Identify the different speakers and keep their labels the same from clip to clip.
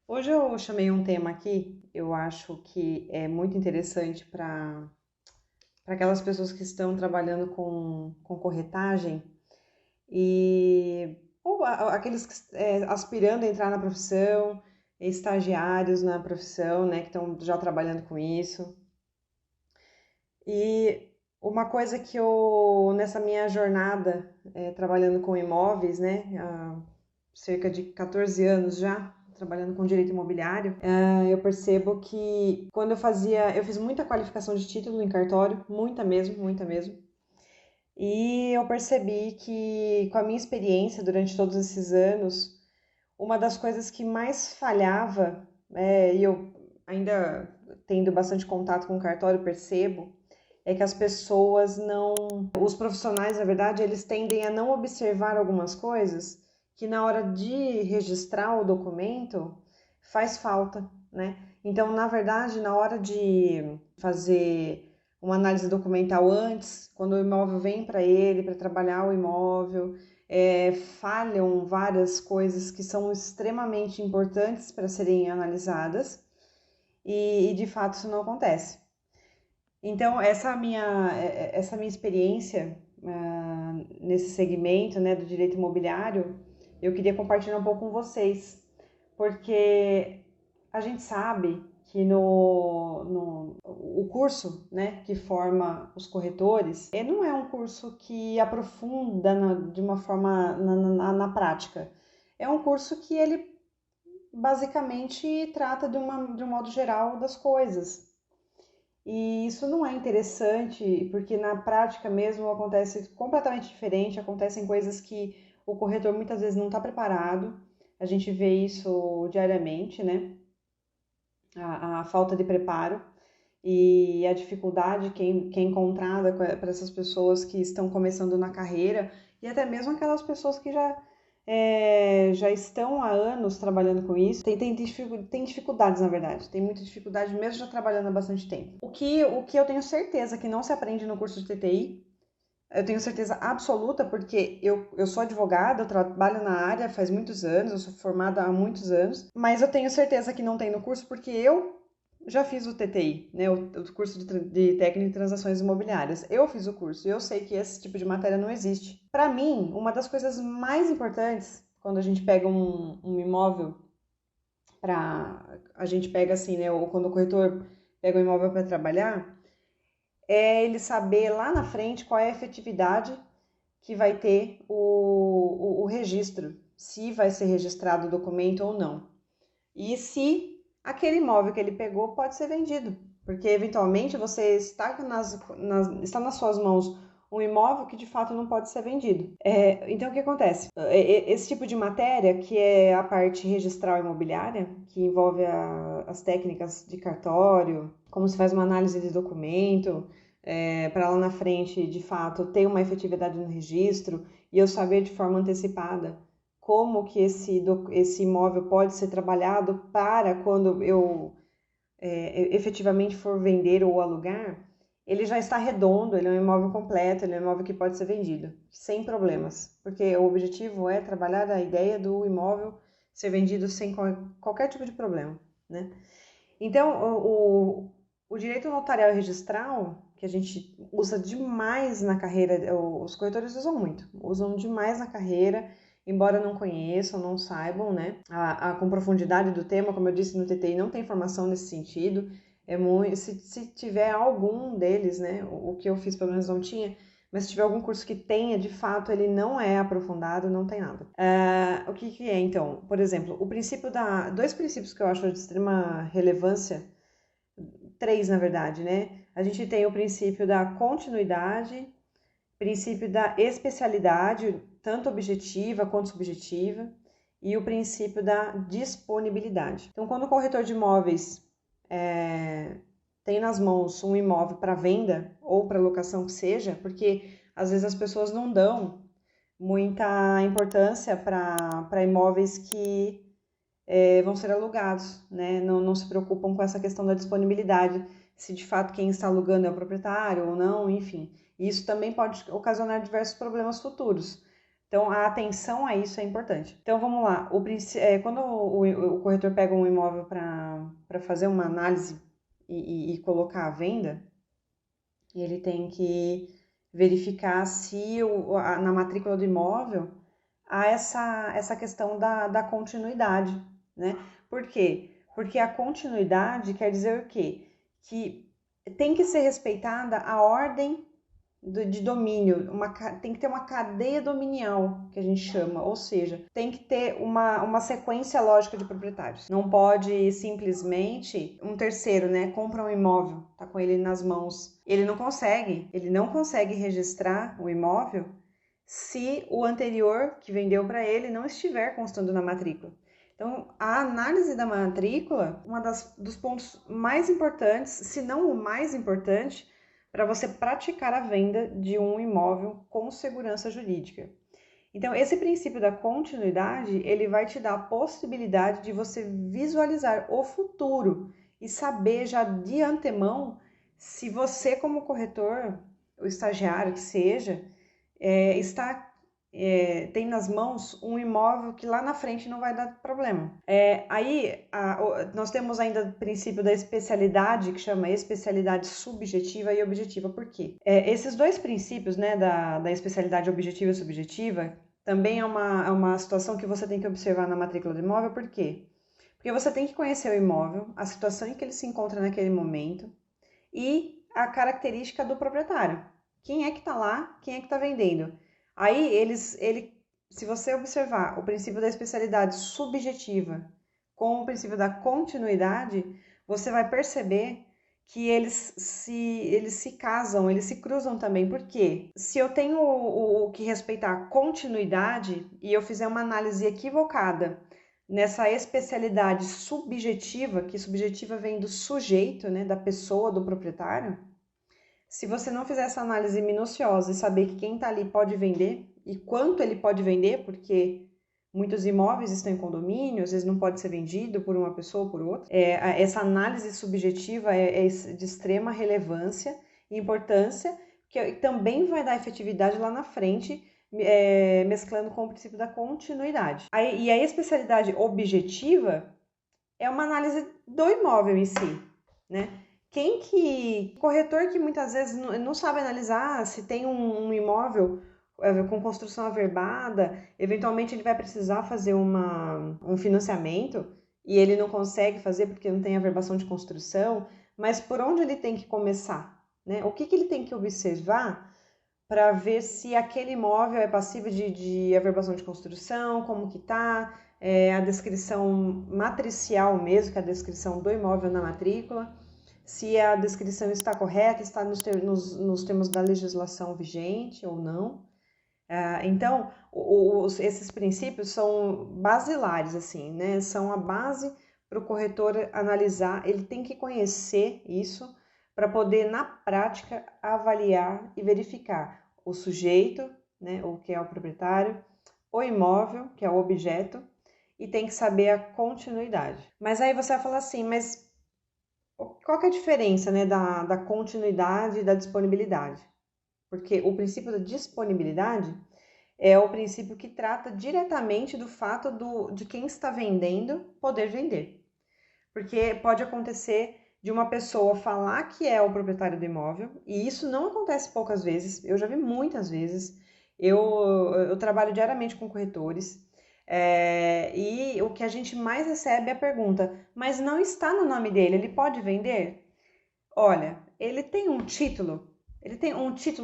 Speaker 1: Hoje eu chamei um tema aqui, eu acho que é muito interessante para aquelas pessoas que estão trabalhando com corretagem ou aqueles que aspirando a entrar na profissão, estagiários na profissão, né, que estão já trabalhando com isso. E uma coisa que eu, nessa minha jornada, trabalhando com imóveis, né, há cerca de 14 anos já, trabalhando com direito imobiliário, eu percebo que quando eu fiz muita qualificação de título em cartório, muita mesmo, muita mesmo. E eu percebi que com a minha experiência durante todos esses anos, uma das coisas que mais falhava, e eu ainda tendo bastante contato com o cartório, percebo, é que as pessoas não. Os profissionais, na verdade, eles tendem a não observar algumas coisas que na hora de registrar o documento faz falta, né? Então, na verdade, na hora de fazer uma análise documental antes, quando o imóvel vem para ele, para trabalhar o imóvel, falham várias coisas que são extremamente importantes para serem analisadas e de fato isso não acontece. Então, essa minha experiência nesse segmento, né, do direito imobiliário, eu queria compartilhar um pouco com vocês, porque a gente sabe que no o curso, né, que forma os corretores, não é um curso que aprofunda de uma forma na prática. É um curso que ele basicamente trata de um modo geral das coisas. E isso não é interessante, porque na prática mesmo acontece completamente diferente, acontecem coisas que o corretor muitas vezes não está preparado. A gente vê isso diariamente, né? A falta de preparo e a dificuldade que é encontrada para essas pessoas que estão começando na carreira e até mesmo aquelas pessoas que já estão há anos trabalhando com isso, tem dificuldades, na verdade, tem muita dificuldade mesmo já trabalhando há bastante tempo. O que eu tenho certeza que não se aprende no curso de TTI, eu tenho certeza absoluta, porque eu sou advogada, eu trabalho na área faz muitos anos, eu sou formada há muitos anos, mas eu tenho certeza que não tem no curso porque eu já fiz o TTI, né, o curso de técnica em transações imobiliárias. Eu fiz o curso e eu sei que esse tipo de matéria não existe. Para mim, uma das coisas mais importantes quando a gente pega um imóvel para a gente pega assim, né, ou quando o corretor pega um imóvel para trabalhar, é ele saber lá na frente qual é a efetividade que vai ter o registro, se vai ser registrado o documento ou não. E se aquele imóvel que ele pegou pode ser vendido, porque eventualmente você está nas suas mãos um imóvel que de fato não pode ser vendido. Então o que acontece? Esse tipo de matéria, que é a parte registral imobiliária, que envolve as técnicas de cartório, como se faz uma análise de documento, para lá na frente de fato ter uma efetividade no registro e eu saber de forma antecipada como que esse imóvel pode ser trabalhado para quando eu efetivamente for vender ou alugar, ele já está redondo, ele é um imóvel completo, ele é um imóvel que pode ser vendido, sem problemas, porque o objetivo é trabalhar a ideia do imóvel ser vendido sem qualquer tipo de problema, né? Então, o direito notarial e registral, que a gente usa demais na carreira, os corretores usam demais na carreira, embora não conheçam, não saibam, né? Com profundidade do tema, como eu disse no TTI, não tem informação nesse sentido. Se tiver algum deles, né? O que eu fiz pelo menos não tinha, mas se tiver algum curso que tenha, de fato, ele não é aprofundado, não tem nada. O que é, então? Por exemplo, dois princípios que eu acho de extrema relevância, três, na verdade, né? A gente tem o princípio da continuidade, princípio da especialidade, tanto objetiva quanto subjetiva, e o princípio da disponibilidade. Então, quando o corretor de imóveis tem nas mãos um imóvel para venda ou para locação que seja, porque às vezes as pessoas não dão muita importância para imóveis que vão ser alugados, né? Não se preocupam com essa questão da disponibilidade, se de fato quem está alugando é o proprietário ou não, enfim. Isso também pode ocasionar diversos problemas futuros. Então, a atenção a isso é importante. Então, vamos lá. Quando o corretor pega um imóvel para fazer uma análise e colocar à venda, ele tem que verificar se na matrícula do imóvel há essa questão da continuidade, né? Por quê? Porque a continuidade quer dizer o quê? Que tem que ser respeitada a ordem de domínio, tem que ter uma cadeia dominial, que a gente chama, ou seja, tem que ter uma sequência lógica de proprietários. Não pode simplesmente um terceiro, né, compra um imóvel, tá com ele nas mãos. Ele não consegue registrar o imóvel se o anterior que vendeu para ele não estiver constando na matrícula. Então, a análise da matrícula, dos pontos mais importantes, se não o mais importante, para você praticar a venda de um imóvel com segurança jurídica. Então, esse princípio da continuidade, ele vai te dar a possibilidade de você visualizar o futuro e saber já de antemão se você, como corretor, o estagiário que seja, tem nas mãos um imóvel que lá na frente não vai dar problema. Nós temos ainda o princípio da especialidade, que chama especialidade subjetiva e objetiva. Por quê? Esses dois princípios, né, da especialidade objetiva e subjetiva, também é uma situação que você tem que observar na matrícula do imóvel. Por quê? Porque você tem que conhecer o imóvel, a situação em que ele se encontra naquele momento e a característica do proprietário. Quem é que está lá, quem é que está vendendo. Aí, se você observar o princípio da especialidade subjetiva com o princípio da continuidade, você vai perceber que eles se casam, eles se cruzam também. Por quê? Se eu tenho o que respeitar a continuidade e eu fizer uma análise equivocada nessa especialidade subjetiva, que subjetiva vem do sujeito, né, da pessoa, do proprietário, se você não fizer essa análise minuciosa e saber que quem está ali pode vender e quanto ele pode vender, porque muitos imóveis estão em condomínio, às vezes não pode ser vendido por uma pessoa ou por outra. Essa análise subjetiva é de extrema relevância e importância, que também vai dar efetividade lá na frente, mesclando com o princípio da continuidade. E a especialidade objetiva é uma análise do imóvel em si, né? Corretor que muitas vezes não sabe analisar se tem um imóvel com construção averbada, eventualmente ele vai precisar fazer um financiamento e ele não consegue fazer porque não tem averbação de construção, mas por onde ele tem que começar, né? O que ele tem que observar para ver se aquele imóvel é passível de averbação de construção, como que tá, a descrição matricial mesmo, que é a descrição do imóvel na matrícula, se a descrição está correta, está nos termos da legislação vigente ou não. Então, esses princípios são basilares, assim, né? São a base para o corretor analisar, ele tem que conhecer isso para poder, na prática, avaliar e verificar o sujeito, né, o que é o proprietário, o imóvel, que é o objeto, e tem que saber a continuidade. Mas aí você vai falar assim, mas qual que é a diferença, né, da continuidade e da disponibilidade? Porque o princípio da disponibilidade é o princípio que trata diretamente do fato de quem está vendendo poder vender. Porque pode acontecer de uma pessoa falar que é o proprietário do imóvel, e isso não acontece poucas vezes, eu já vi muitas vezes. Eu trabalho diariamente com corretores, e o que a gente mais recebe é a pergunta, mas não está no nome dele, ele pode vender? Olha, ele tem um título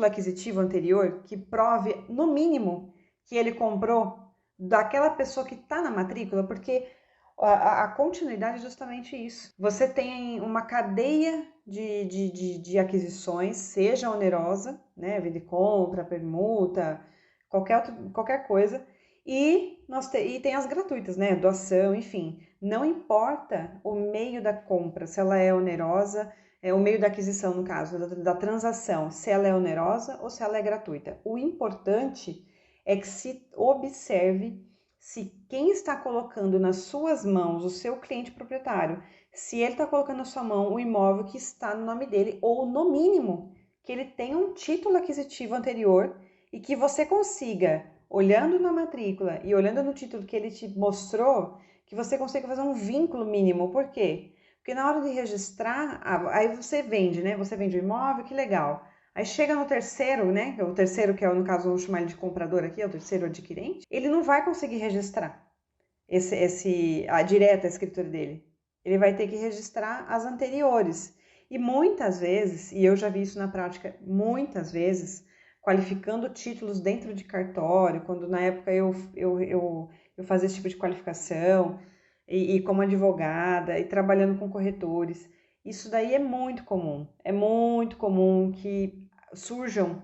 Speaker 1: aquisitivo anterior que prove, no mínimo, que ele comprou daquela pessoa que está na matrícula, porque a continuidade é justamente isso. Você tem uma cadeia de aquisições, seja onerosa, né, venda e compra, permuta, qualquer coisa, e tem as gratuitas, né, doação, enfim. Não importa o meio da compra, se ela é onerosa, o meio da aquisição, no caso, da transação, se ela é onerosa ou se ela é gratuita. O importante é que se observe se quem está colocando nas suas mãos, o seu cliente proprietário, se ele está colocando na sua mão o imóvel que está no nome dele, ou no mínimo, que ele tenha um título aquisitivo anterior e que você consiga olhando na matrícula e olhando no título que ele te mostrou, que você consegue fazer um vínculo mínimo. Por quê? Porque na hora de registrar, aí você vende, né? Você vende o imóvel, que legal. Aí chega no terceiro, né? O terceiro, que é, no caso, vamos chamar ele de comprador aqui, é o terceiro adquirente, ele não vai conseguir registrar direta a escritura dele. Ele vai ter que registrar as anteriores. E muitas vezes, e eu já vi isso na prática muitas vezes, qualificando títulos dentro de cartório, quando na época eu fazia esse tipo de qualificação, e como advogada, e trabalhando com corretores, isso daí é muito comum que surjam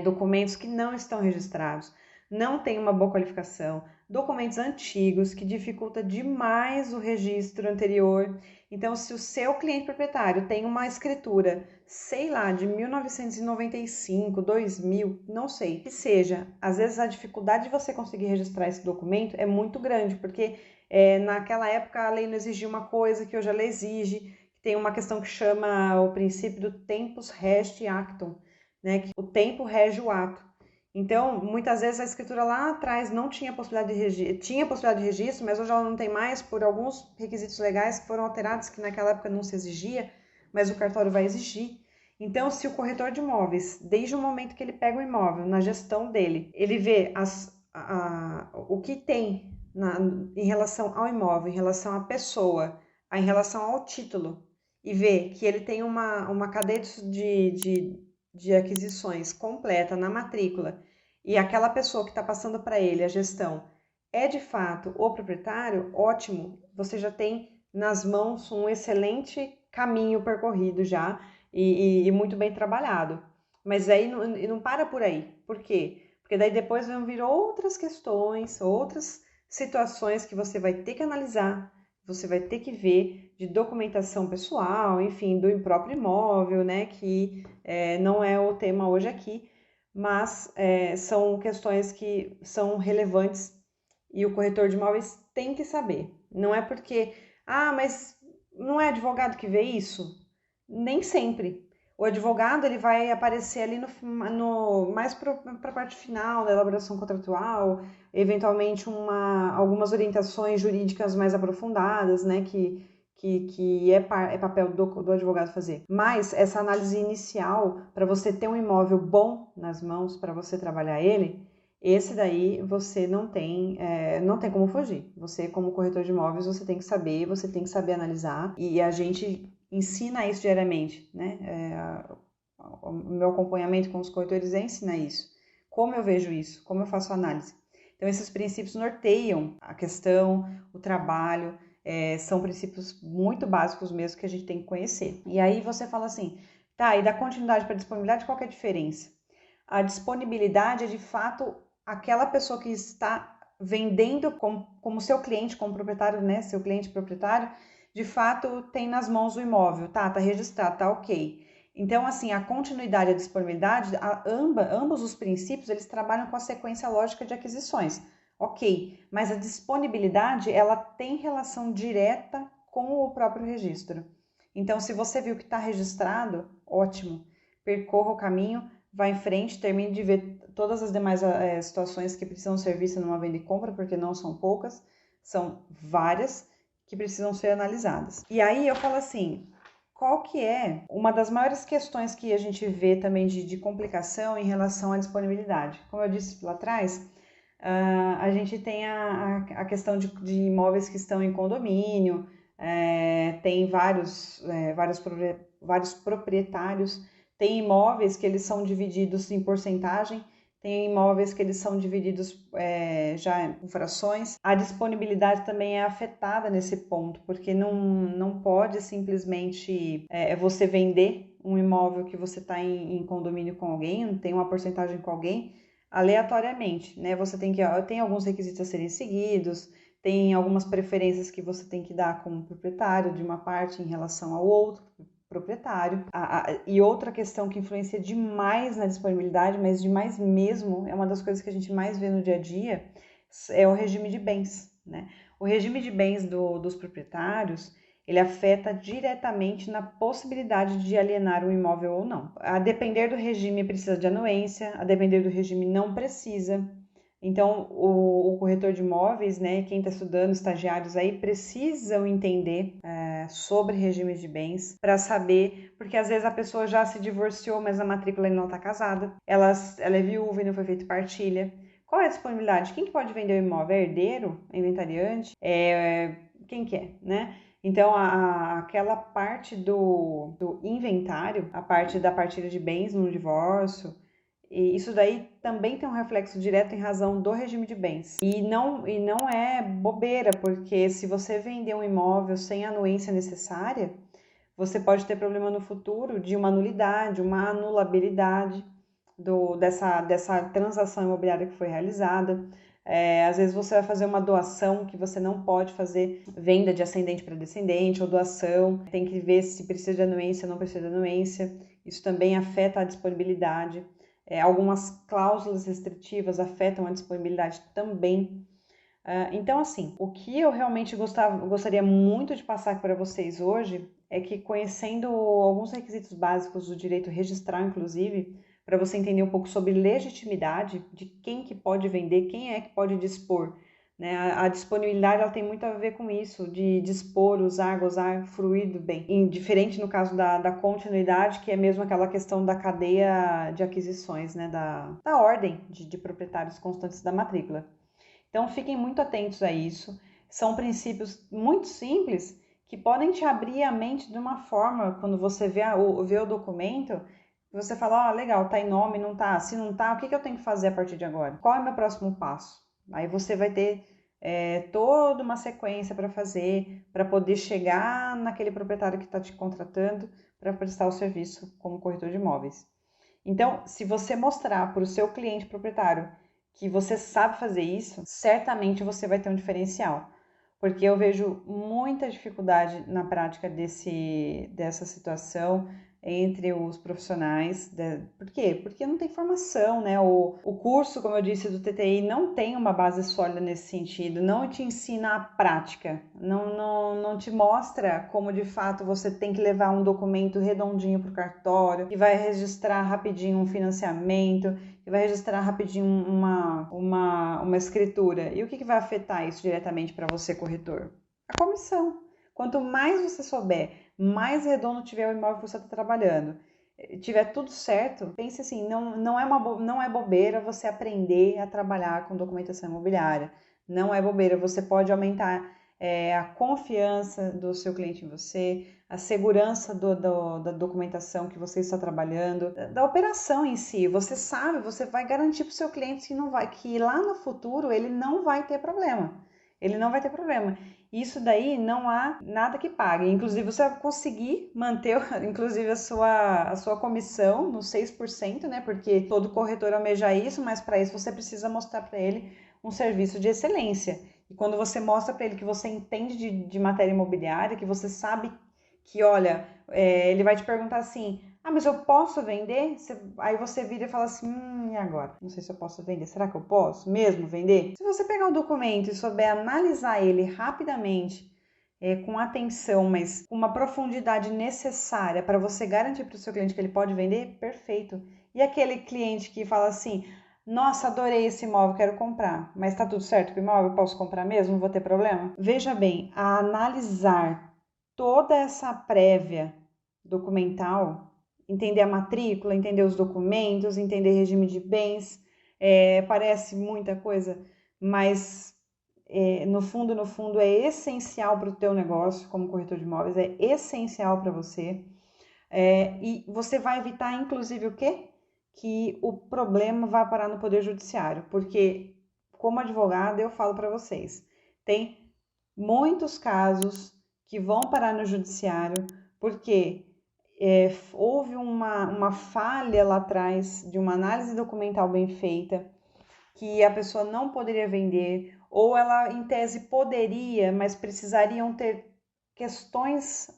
Speaker 1: documentos que não estão registrados, não tem uma boa qualificação, documentos antigos que dificulta demais o registro anterior. Então, se o seu cliente proprietário tem uma escritura, sei lá, de 1995, 2000, não sei, que seja, às vezes a dificuldade de você conseguir registrar esse documento é muito grande, porque naquela época a lei não exigia uma coisa que hoje a lei exige. Tem uma questão que chama o princípio do tempus regit actum, né? Que o tempo rege o ato. Então, muitas vezes a escritura lá atrás não tinha possibilidade de registro, tinha possibilidade de registro, mas hoje ela não tem mais por alguns requisitos legais que foram alterados, que naquela época não se exigia, mas o cartório vai exigir. Então, se o corretor de imóveis, desde o momento que ele pega o imóvel, na gestão dele, ele vê o que tem em relação ao imóvel, em relação à pessoa, em relação ao título, e vê que ele tem uma cadeia de aquisições completa na matrícula, e aquela pessoa que está passando para ele a gestão é de fato o proprietário, ótimo, você já tem nas mãos um excelente caminho percorrido já e muito bem trabalhado. Mas aí não para por aí. Por quê? Porque daí depois vão vir outras questões, outras situações que você vai ter que analisar, você vai ter que ver de documentação pessoal, enfim, do próprio imóvel, né, que não é o tema hoje aqui, mas são questões que são relevantes e o corretor de imóveis tem que saber. Não é porque, mas não é advogado que vê isso? Nem sempre. O advogado ele vai aparecer ali mais para a parte final da elaboração contratual, eventualmente algumas orientações jurídicas mais aprofundadas, né, que é papel do advogado fazer. Mas essa análise inicial, para você ter um imóvel bom nas mãos, para você trabalhar ele, esse daí você não tem como fugir. Você, como corretor de imóveis, você tem que saber analisar, e a gente ensina isso diariamente, né? O meu acompanhamento com os corretores ensina isso. Como eu vejo isso, como eu faço análise. Então, esses princípios norteiam a questão, o trabalho, são princípios muito básicos mesmo que a gente tem que conhecer. E aí você fala assim, tá, e da continuidade para disponibilidade, qual que é a diferença? A disponibilidade é de fato aquela pessoa que está vendendo como seu cliente, como proprietário, né? Seu cliente proprietário, de fato tem nas mãos o imóvel, tá registrado, tá ok. Então, assim, a continuidade e a disponibilidade, ambos os princípios, eles trabalham com a sequência lógica de aquisições. Ok, mas a disponibilidade, ela tem relação direta com o próprio registro. Então, se você viu que está registrado, ótimo, percorra o caminho, vá em frente, termine de ver todas as demais situações que precisam ser vistas numa venda e compra, porque não são poucas, são várias que precisam ser analisadas. E aí eu falo assim, qual que é uma das maiores questões que a gente vê também de complicação em relação à disponibilidade? Como eu disse lá atrás, a gente tem a questão de imóveis que estão em condomínio, tem vários proprietários, tem imóveis que eles são divididos em porcentagem, tem imóveis que eles são divididos já em frações. A disponibilidade também é afetada nesse ponto, porque não pode simplesmente você vender um imóvel que você está em condomínio com alguém, tem uma porcentagem com alguém, aleatoriamente, né? Você tem alguns requisitos a serem seguidos, tem algumas preferências que você tem que dar como proprietário de uma parte em relação ao outro proprietário. E outra questão que influencia demais na disponibilidade, mas demais mesmo, é uma das coisas que a gente mais vê no dia a dia, é o regime de bens, né? O regime de bens dos proprietários, ele afeta diretamente na possibilidade de alienar um imóvel ou não. A depender do regime precisa de anuência, a depender do regime não precisa. Então, o corretor de imóveis, né, quem está estudando, estagiários aí, precisam entender sobre regimes de bens para saber, porque às vezes a pessoa já se divorciou, mas a matrícula ainda não está casada, ela é viúva e não foi feita partilha. Qual é a disponibilidade? Quem que pode vender o imóvel? É herdeiro? É inventariante? Quem que é, né? Então, aquela parte do inventário, a parte da partilha de bens no divórcio, e isso daí também tem um reflexo direto em razão do regime de bens. E não é bobeira, porque se você vender um imóvel sem a anuência necessária, você pode ter problema no futuro de uma nulidade, uma anulabilidade dessa transação imobiliária que foi realizada. Às vezes você vai fazer uma doação que você não pode fazer venda de ascendente para descendente ou doação, tem que ver se precisa de anuência ou não precisa de anuência. Isso também afeta a disponibilidade. Algumas cláusulas restritivas afetam a disponibilidade também. Então, assim, o que eu realmente gostaria muito de passar para vocês hoje é que, conhecendo alguns requisitos básicos do direito registral, inclusive, para você entender um pouco sobre legitimidade de quem que pode vender, quem é que pode dispor, né? A disponibilidade ela tem muito a ver com isso, de dispor, usar, gozar, fruir do bem. Diferente no caso da continuidade, que é mesmo aquela questão da cadeia de aquisições, né? Da ordem de proprietários constantes da matrícula. Então, fiquem muito atentos a isso. São princípios muito simples que podem te abrir a mente de uma forma, quando você vê o documento, você fala, legal, tá em nome, não tá? Se não tá, o que eu tenho que fazer a partir de agora? Qual é o meu próximo passo? Aí você vai ter toda uma sequência para fazer, para poder chegar naquele proprietário que está te contratando para prestar o serviço como corretor de imóveis. Então, se você mostrar para o seu cliente proprietário que você sabe fazer isso, certamente você vai ter um diferencial. Porque eu vejo muita dificuldade na prática dessa situação entre os profissionais. Por quê? Porque não tem formação, né? O curso, como eu disse, do TTI não tem uma base sólida nesse sentido, não te ensina a prática, não te mostra como de fato você tem que levar um documento redondinho para o cartório, que vai registrar rapidinho um financiamento, que vai registrar rapidinho uma escritura. E o que vai afetar isso diretamente para você, corretor? A comissão. Quanto mais você souber, mais redondo tiver o imóvel que você está trabalhando, tiver tudo certo, pense assim, não é bobeira você aprender a trabalhar com documentação imobiliária. Não é bobeira, você pode aumentar a confiança do seu cliente em você, a segurança da documentação que você está trabalhando, da operação em si. Você sabe, você vai garantir para o seu cliente que lá no futuro ele não vai ter problema. Ele não vai ter problema. Isso daí não há nada que pague. Inclusive, você vai conseguir manter, inclusive, a sua comissão no 6%, né? Porque todo corretor almeja isso, mas para isso você precisa mostrar para ele um serviço de excelência. E quando você mostra para ele que você entende de matéria imobiliária, que você sabe que, olha, ele vai te perguntar assim, mas eu posso vender? Aí você vira e fala assim, e agora? Não sei se eu posso vender. Será que eu posso mesmo vender? Se você pegar o documento e souber analisar ele rapidamente, com atenção, mas com uma profundidade necessária para você garantir para o seu cliente que ele pode vender, perfeito. E aquele cliente que fala assim, nossa, adorei esse imóvel, quero comprar, mas está tudo certo com o imóvel? Eu posso comprar mesmo? Não vou ter problema? Veja bem, a analisar toda essa prévia documental, entender a matrícula, entender os documentos, entender regime de bens, parece muita coisa, mas no fundo é essencial para o teu negócio como corretor de imóveis, é essencial para você. E você vai evitar, inclusive, o quê? Que o problema vá parar no Poder Judiciário, porque, como advogada, eu falo para vocês, tem muitos casos que vão parar no Judiciário, porque houve uma falha lá atrás de uma análise documental bem feita, que a pessoa não poderia vender, ou ela, em tese, poderia, mas precisariam ter questões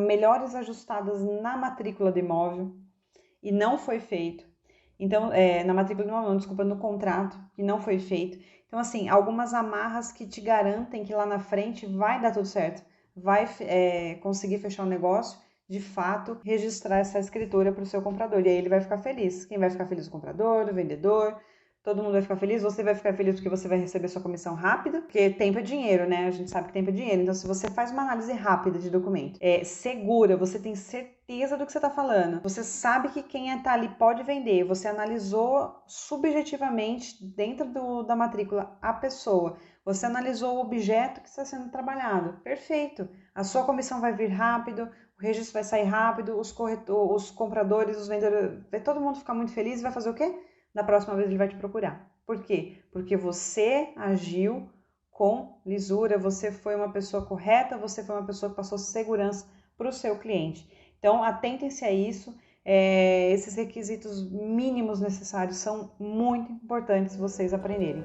Speaker 1: melhores ajustadas na matrícula do imóvel, e não foi feito. Então, na matrícula do imóvel, desculpa, no contrato, que não foi feito. Então, assim, algumas amarras que te garantem que lá na frente vai dar tudo certo, vai conseguir fechar o negócio, de fato, registrar essa escritura para o seu comprador. E aí ele vai ficar feliz. Quem vai ficar feliz? O comprador, o vendedor, todo mundo vai ficar feliz, você vai ficar feliz porque você vai receber sua comissão rápida, porque tempo é dinheiro, né? A gente sabe que tempo é dinheiro. Então, se você faz uma análise rápida de documento, segura, você tem certeza do que você está falando, você sabe que quem está ali pode vender, você analisou subjetivamente dentro da matrícula a pessoa, você analisou o objeto que está sendo trabalhado, perfeito. A sua comissão vai vir rápido, o registro vai sair rápido, os compradores, os vendedores, vai todo mundo ficar muito feliz e vai fazer o quê? Na próxima vez ele vai te procurar. Por quê? Porque você agiu com lisura, você foi uma pessoa correta, você foi uma pessoa que passou segurança para o seu cliente. Então, atentem-se a isso. Esses requisitos mínimos necessários são muito importantes vocês aprenderem.